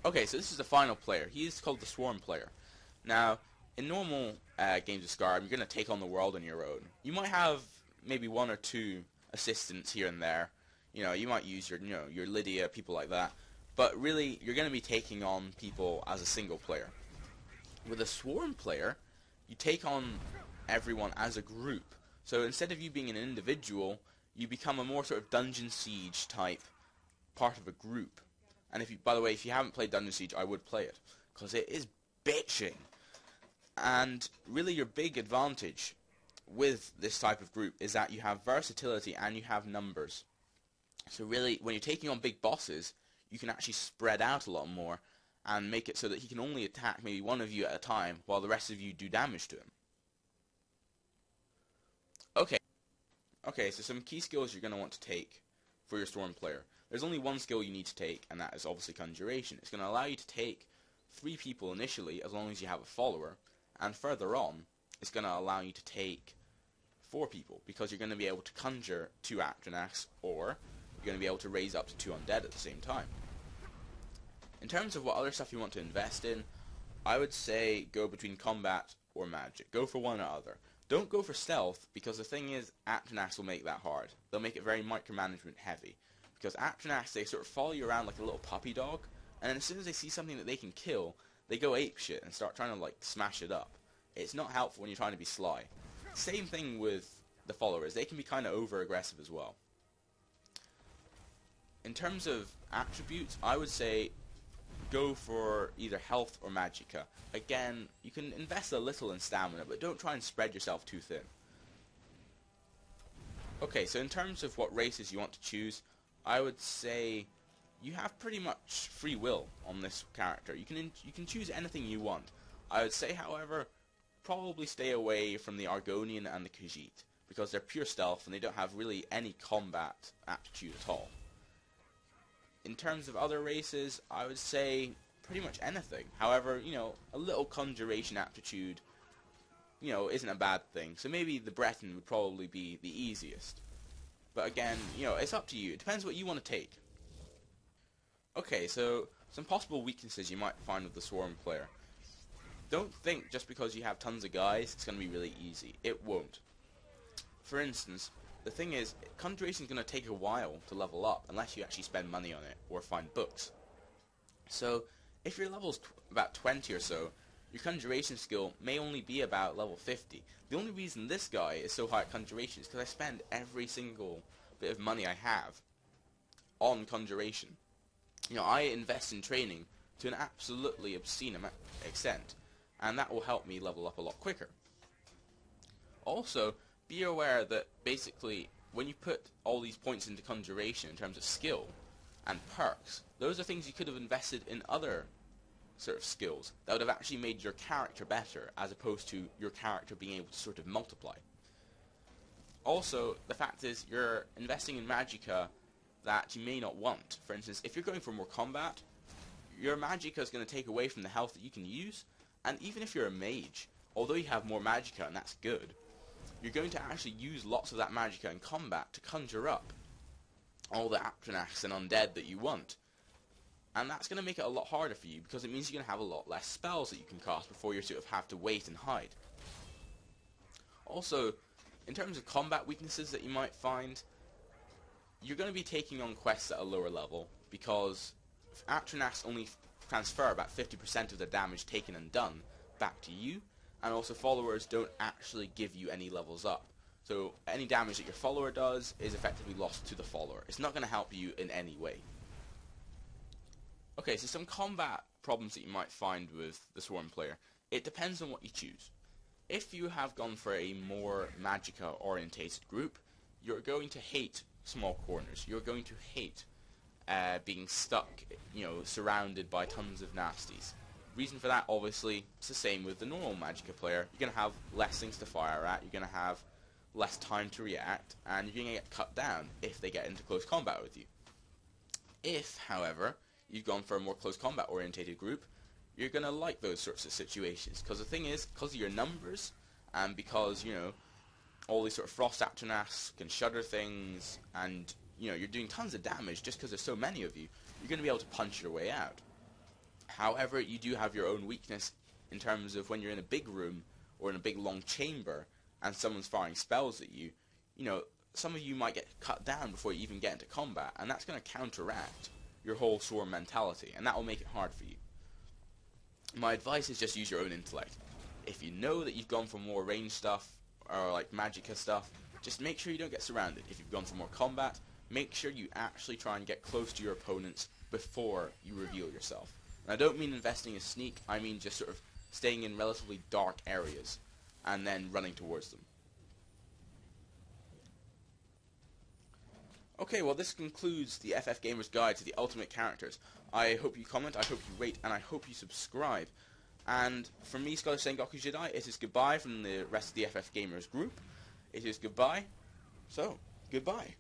Okay, so this is the final player. He is called the Swarm player. Now, in normal games of Skyrim, you're going to take on the world on your own. You might have maybe one or two assistants here and there. You might use your Lydia, people like that. But really, you're going to be taking on people as a single player. With a Swarm player, you take on everyone as a group. So instead of you being an individual, you become a more sort of Dungeon Siege type part of a group. And by the way, if you haven't played Dungeon Siege, I would play it, because it is bitching. And really your big advantage with this type of group is that you have versatility and you have numbers. So really, when you're taking on big bosses, you can actually spread out a lot more and make it so that he can only attack maybe one of you at a time while the rest of you do damage to him. Okay, so some key skills you're going to want to take for your Storm player. There's only one skill you need to take, and that is obviously conjuration. It's going to allow you to take 3 people initially, as long as you have a follower, and further on, it's going to allow you to take 4 people, because you're going to be able to conjure 2 Atronachs, or you're going to be able to raise up to 2 undead at the same time. In terms of what other stuff you want to invest in, I would say go between combat or magic. Go for one or other. Don't go for stealth, because the thing is, Atronachs will make that hard. They'll make it very micromanagement heavy. Because Atronachs, they sort of follow you around like a little puppy dog, and then as soon as they see something that they can kill, they go apeshit and start trying to like smash it up. It's not helpful when you're trying to be sly. Same thing with the followers. They can be kind of over-aggressive as well. In terms of attributes, I would say go for either health or magicka. Again, you can invest a little in stamina, but don't try and spread yourself too thin. Okay, so in terms of what races you want to choose, I would say you have pretty much free will on this character. You can choose anything you want. I would say, however, probably stay away from the Argonian and the Khajiit, because they're pure stealth and they don't have really any combat aptitude at all. In terms of other races, I would say pretty much anything. However, a little conjuration aptitude, isn't a bad thing. So maybe the Breton would probably be the easiest. But again, it's up to you. It depends what you want to take. Okay, so some possible weaknesses you might find with the Swarm player. Don't think just because you have tons of guys, it's going to be really easy. It won't. For instance, the thing is, conjuration is going to take a while to level up unless you actually spend money on it or find books. So, if your level's about 20 or so, your conjuration skill may only be about level 50. The only reason this guy is so high at conjuration is because I spend every single bit of money I have on conjuration. I invest in training to an absolutely obscene extent, and that will help me level up a lot quicker. Also, be aware that basically when you put all these points into conjuration in terms of skill and perks, those are things you could have invested in other sort of skills that would have actually made your character better, as opposed to your character being able to sort of multiply. Also, the fact is you're investing in magicka that you may not want. For instance, if you're going for more combat, your magicka is going to take away from the health that you can use, and even if you're a mage, although you have more magicka and that's good, you're going to actually use lots of that magicka in combat to conjure up all the Atronachs and undead that you want. And that's going to make it a lot harder for you, because it means you're going to have a lot less spells that you can cast before you sort of have to wait and hide. Also, in terms of combat weaknesses that you might find, you're going to be taking on quests at a lower level, because Atronachs only transfer about 50% of their damage taken and done back to you, and also followers don't actually give you any levels up. So any damage that your follower does is effectively lost to the follower. It's not going to help you in any way. Okay, so some combat problems that you might find with the Swarm player. It depends on what you choose. If you have gone for a more magicka orientated group, you're going to hate small corners. You're going to hate being stuck, surrounded by tons of nasties. Reason for that, obviously, it's the same with the normal magicka player. You're going to have less things to fire at, you're going to have less time to react, and you're going to get cut down if they get into close combat with you. If, however, you've gone for a more close combat orientated group, you're going to like those sorts of situations, because the thing is, because of your numbers, and because, all these sort of frost Atronachs can shudder things, and, you're doing tons of damage just because there's so many of you, you're going to be able to punch your way out. However, you do have your own weakness in terms of when you're in a big room or in a big long chamber and someone's firing spells at you, you know, some of you might get cut down before you even get into combat, and that's going to counteract your whole swarm mentality, and that will make it hard for you. My advice is just use your own intellect. If you know that you've gone for more range stuff, or like magicka stuff, just make sure you don't get surrounded. If you've gone for more combat, make sure you actually try and get close to your opponents before you reveal yourself. And I don't mean investing in sneak, I mean just sort of staying in relatively dark areas and then running towards them. Okay, well this concludes the FFGamers guide to the ultimate characters. I hope you comment, I hope you rate, and I hope you subscribe. And from me, Scholar Sengoku Jedi, it is goodbye from the rest of the FFGamers group. It is goodbye. So, goodbye.